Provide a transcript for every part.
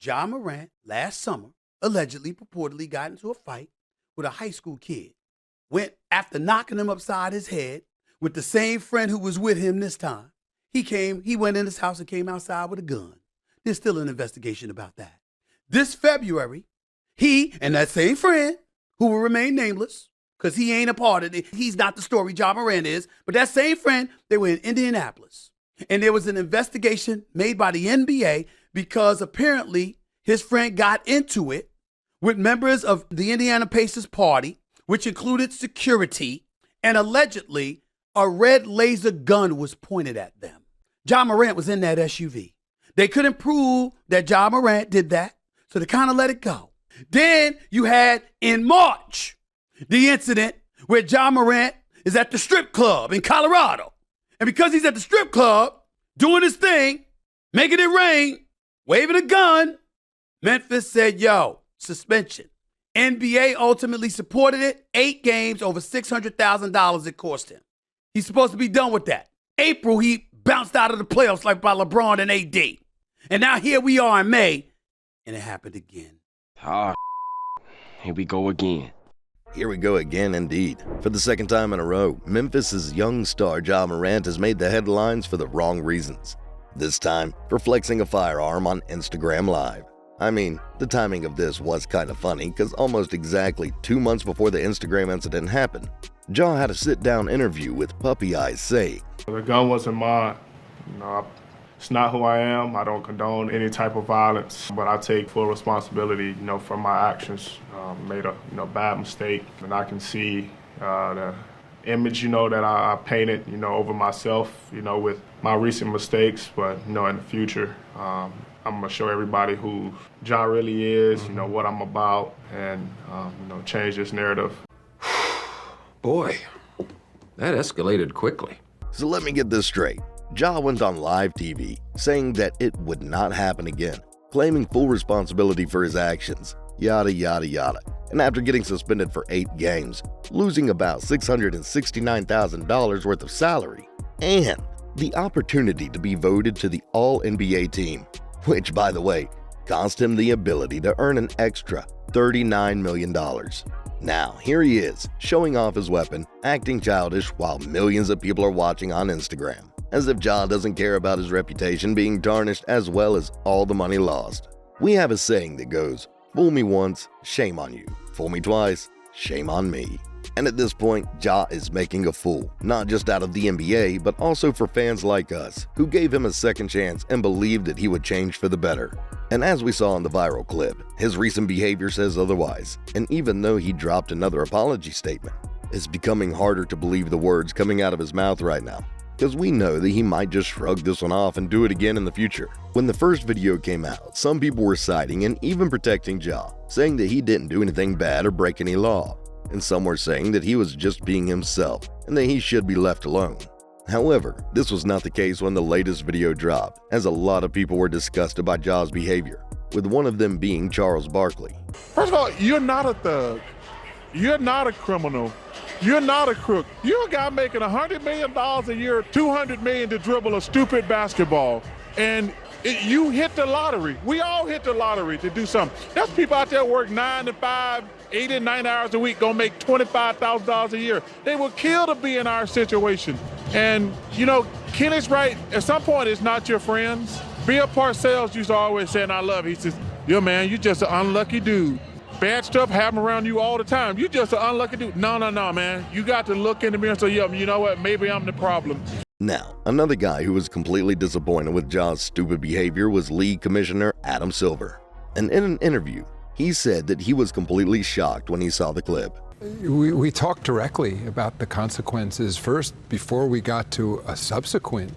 Ja Morant last summer allegedly purportedly got into a fight with a high school kid. Went after knocking him upside his head with the same friend who was with him this time. He went in his house and came outside with a gun. There's still an investigation about that. This February, he and that same friend, who will remain nameless, because he ain't a part of it, he's not the story Ja Morant is, but that same friend, they were in Indianapolis. And there was an investigation made by the NBA because apparently his friend got into it with members of the Indiana Pacers party, which included security, and allegedly a red laser gun was pointed at them. Ja Morant was in that SUV. They couldn't prove that Ja Morant did that, so they kind of let it go. Then you had in March the incident where Ja Morant is at the strip club in Colorado. And because he's at the strip club doing his thing, making it rain, waving a gun, Memphis said, yo, suspension. NBA ultimately supported it. 8 games, over $600,000 it cost him. He's supposed to be done with that. April, he bounced out of the playoffs like by LeBron and AD. And now here we are in May, and it happened again. Here we go again. Here we go again, indeed. For the second time in a row, Memphis's young star Ja Morant has made the headlines for the wrong reasons. This time, for flexing a firearm on Instagram Live. I mean, the timing of this was kind of funny because almost exactly 2 months before the Instagram incident happened, Ja had a sit-down interview with Puppy Eyes saying, "The gun wasn't mine. It's not who I am. I don't condone any type of violence, but I take full responsibility, for my actions. Made a, bad mistake, and I can see the image, that I painted, over myself, with my recent mistakes. But in the future, I'm gonna show everybody who Ja really is, what I'm about, and change this narrative." Boy, that escalated quickly. So let me get this straight. Ja went on live TV saying that it would not happen again, claiming full responsibility for his actions, yada yada yada. And after getting suspended for 8 games, losing about $669,000 worth of salary, and the opportunity to be voted to the All-NBA team, which, by the way, cost him the ability to earn an extra $39 million. Now, here he is, showing off his weapon, acting childish while millions of people are watching on Instagram, as if Ja doesn't care about his reputation being tarnished as well as all the money lost. We have a saying that goes, fool me once, shame on you. Fool me twice, shame on me. And at this point, Ja is making a fool, not just out of the NBA, but also for fans like us, who gave him a second chance and believed that he would change for the better. And as we saw in the viral clip, his recent behavior says otherwise, and even though he dropped another apology statement, it's becoming harder to believe the words coming out of his mouth right now, because we know that he might just shrug this one off and do it again in the future. When the first video came out, some people were citing and even protecting Ja, saying that he didn't do anything bad or break any law, and some were saying that he was just being himself and that he should be left alone. However, this was not the case when the latest video dropped, as a lot of people were disgusted by Ja's behavior, with one of them being Charles Barkley. First of all, you're not a thug. You're not a criminal. You're not a crook. You're a guy making $100 million a year, $200 million to dribble a stupid basketball, and you hit the lottery. We all hit the lottery to do something. There's people out there work 9 to 5, 8 and 9 hours a week, gonna make $25,000 a year. They would kill to be in our situation. And Kenny's right. At some point, it's not your friends. Bill Parcells used to always say, and I love it, he says, "Yo, man, you're just an unlucky dude. Bad stuff happen around you all the time. You're just an unlucky dude." No, man. You got to look in the mirror and say, "Yo, you know what? Maybe I'm the problem." Now, another guy who was completely disappointed with Ja's stupid behavior was League Commissioner Adam Silver. And in an interview, he said that he was completely shocked when he saw the clip. We talked directly about the consequences first before we got to a subsequent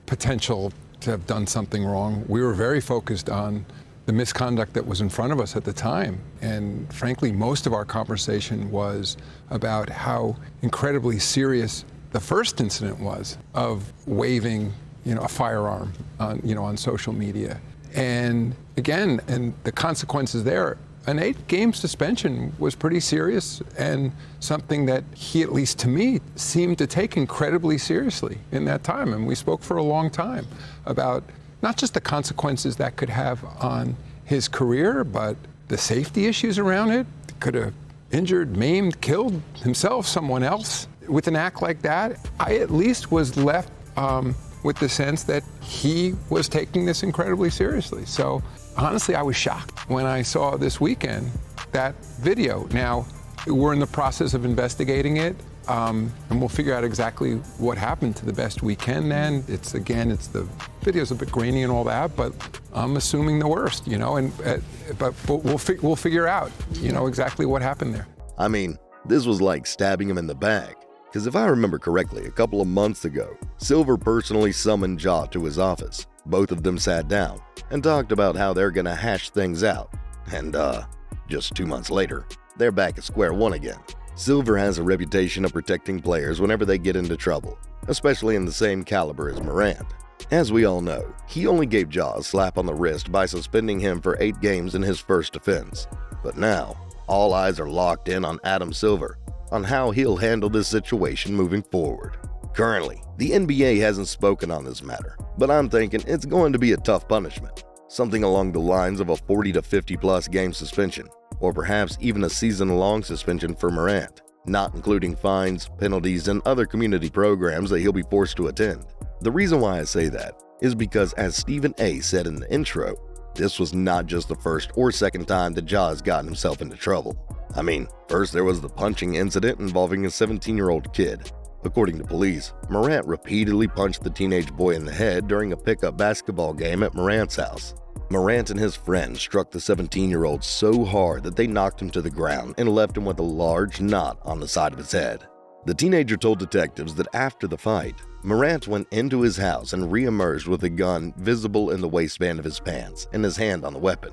potential to have done something wrong. We were very focused on the misconduct that was in front of us at the time. And frankly, most of our conversation was about how incredibly serious the first incident was of waving, a firearm on social media. And again, and the consequences there, an 8-game suspension was pretty serious and something that he, at least to me, seemed to take incredibly seriously in that time. And we spoke for a long time about not just the consequences that could have on his career, but the safety issues around it could have injured, maimed, killed himself, someone else. With an act like that, I at least was left with the sense that he was taking this incredibly seriously. So honestly, I was shocked when I saw this weekend that video. Now, we're in the process of investigating it, and we'll figure out exactly what happened to the best we can then. The video's a bit grainy and all that, but I'm assuming the worst, but we'll figure out, exactly what happened there. I mean, this was like stabbing him in the back. Because if I remember correctly, a couple of months ago, Silver personally summoned Ja to his office. Both of them sat down and talked about how they're gonna hash things out. And just 2 months later, they're back at square one again. Silver has a reputation of protecting players whenever they get into trouble, especially in the same caliber as Morant. As we all know, he only gave Ja a slap on the wrist by suspending him for 8 games in his first offense. But now, all eyes are locked in on Adam Silver, on how he'll handle this situation moving forward. Currently, the NBA hasn't spoken on this matter, but I'm thinking it's going to be a tough punishment. Something along the lines of a 40 to 50 plus game suspension, or perhaps even a season-long suspension for Morant, not including fines, penalties, and other community programs that he'll be forced to attend. The reason why I say that is because, as Stephen A. said in the intro, this was not just the first or second time that Ja has gotten himself into trouble. I mean, first there was the punching incident involving a 17-year-old kid. According to police, Morant repeatedly punched the teenage boy in the head during a pickup basketball game at Morant's house. Morant and his friend struck the 17-year-old so hard that they knocked him to the ground and left him with a large knot on the side of his head. The teenager told detectives that after the fight, Morant went into his house and re-emerged with a gun visible in the waistband of his pants and his hand on the weapon.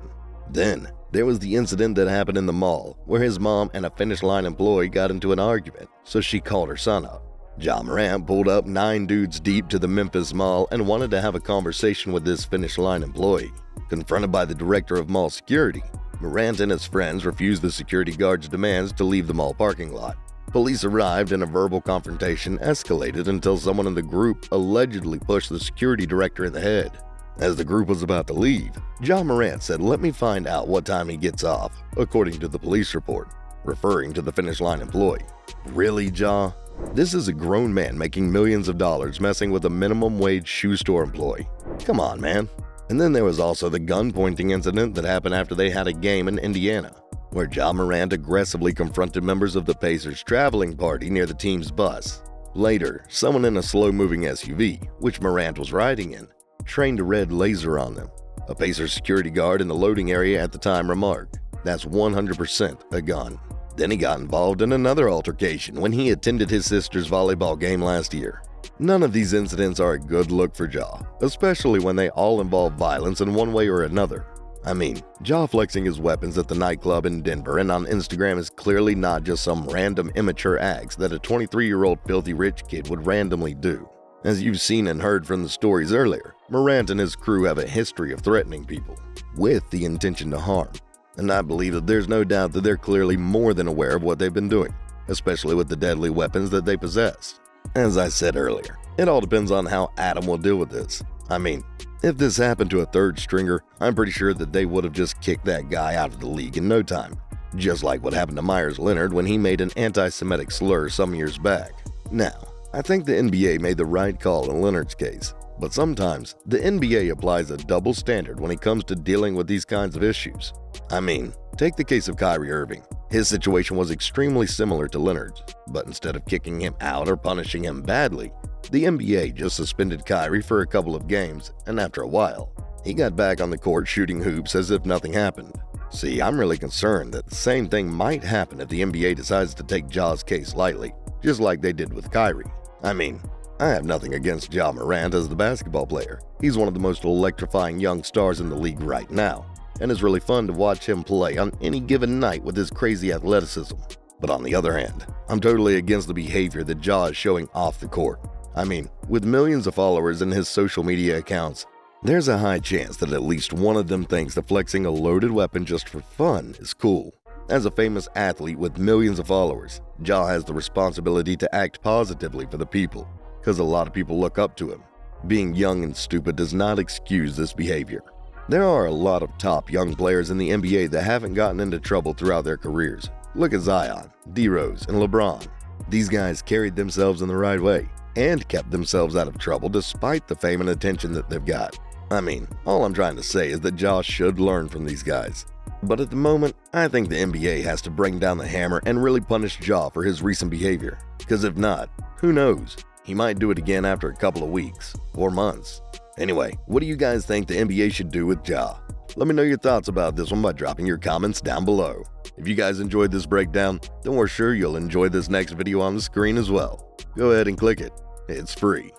Then, there was the incident that happened in the mall where his mom and a Finish Line employee got into an argument, so she called her son up. Ja Morant pulled up 9 dudes deep to the Memphis mall and wanted to have a conversation with this Finish Line employee. Confronted by the director of mall security, Morant and his friends refused the security guard's demands to leave the mall parking lot. Police arrived and a verbal confrontation escalated until someone in the group allegedly pushed the security director in the head. As the group was about to leave, Ja Morant said, "Let me find out what time he gets off," according to the police report, referring to the Finish Line employee. Really, Ja? This is a grown man making millions of dollars messing with a minimum wage shoe store employee. Come on, man. And then there was also the gun pointing incident that happened after they had a game in Indiana, where Ja Morant aggressively confronted members of the Pacers' traveling party near the team's bus. Later, someone in a slow-moving SUV, which Morant was riding in, trained a red laser on them. A Pacers security guard in the loading area at the time remarked, "That's 100% a gun." Then he got involved in another altercation when he attended his sister's volleyball game last year. None of these incidents are a good look for Ja, especially when they all involve violence in one way or another. I mean, Ja flexing his weapons at the nightclub in Denver and on Instagram is clearly not just some random immature acts that a 23-year-old filthy rich kid would randomly do. As you've seen and heard from the stories earlier, Morant and his crew have a history of threatening people with the intention to harm. And I believe that there's no doubt that they're clearly more than aware of what they've been doing, especially with the deadly weapons that they possess. As I said earlier, it all depends on how Adam will deal with this. I mean, if this happened to a third stringer, I'm pretty sure that they would have just kicked that guy out of the league in no time. Just like what happened to Myers Leonard when he made an anti-Semitic slur some years back. Now, I think the NBA made the right call in Leonard's case, but sometimes the NBA applies a double standard when it comes to dealing with these kinds of issues. I mean, take the case of Kyrie Irving. His situation was extremely similar to Leonard's, but instead of kicking him out or punishing him badly, the NBA just suspended Kyrie for a couple of games, and after a while, he got back on the court shooting hoops as if nothing happened. See, I'm really concerned that the same thing might happen if the NBA decides to take Ja's case lightly, just like they did with Kyrie. I mean, I have nothing against Ja Morant as the basketball player. He's one of the most electrifying young stars in the league right now, and it's really fun to watch him play on any given night with his crazy athleticism. But on the other hand, I'm totally against the behavior that Ja is showing off the court. I mean, with millions of followers in his social media accounts, there's a high chance that at least one of them thinks that flexing a loaded weapon just for fun is cool. As a famous athlete with millions of followers, Ja has the responsibility to act positively for the people, because a lot of people look up to him. Being young and stupid does not excuse this behavior. There are a lot of top young players in the NBA that haven't gotten into trouble throughout their careers. Look at Zion, D-Rose, and LeBron. These guys carried themselves in the right way and kept themselves out of trouble despite the fame and attention that they've got. I mean, all I'm trying to say is that Ja should learn from these guys. But at the moment, I think the NBA has to bring down the hammer and really punish Ja for his recent behavior. Because if not, who knows? He might do it again after a couple of weeks or months. Anyway, what do you guys think the NBA should do with Ja? Let me know your thoughts about this one by dropping your comments down below. If you guys enjoyed this breakdown, then we're sure you'll enjoy this next video on the screen as well. Go ahead and click it. It's free.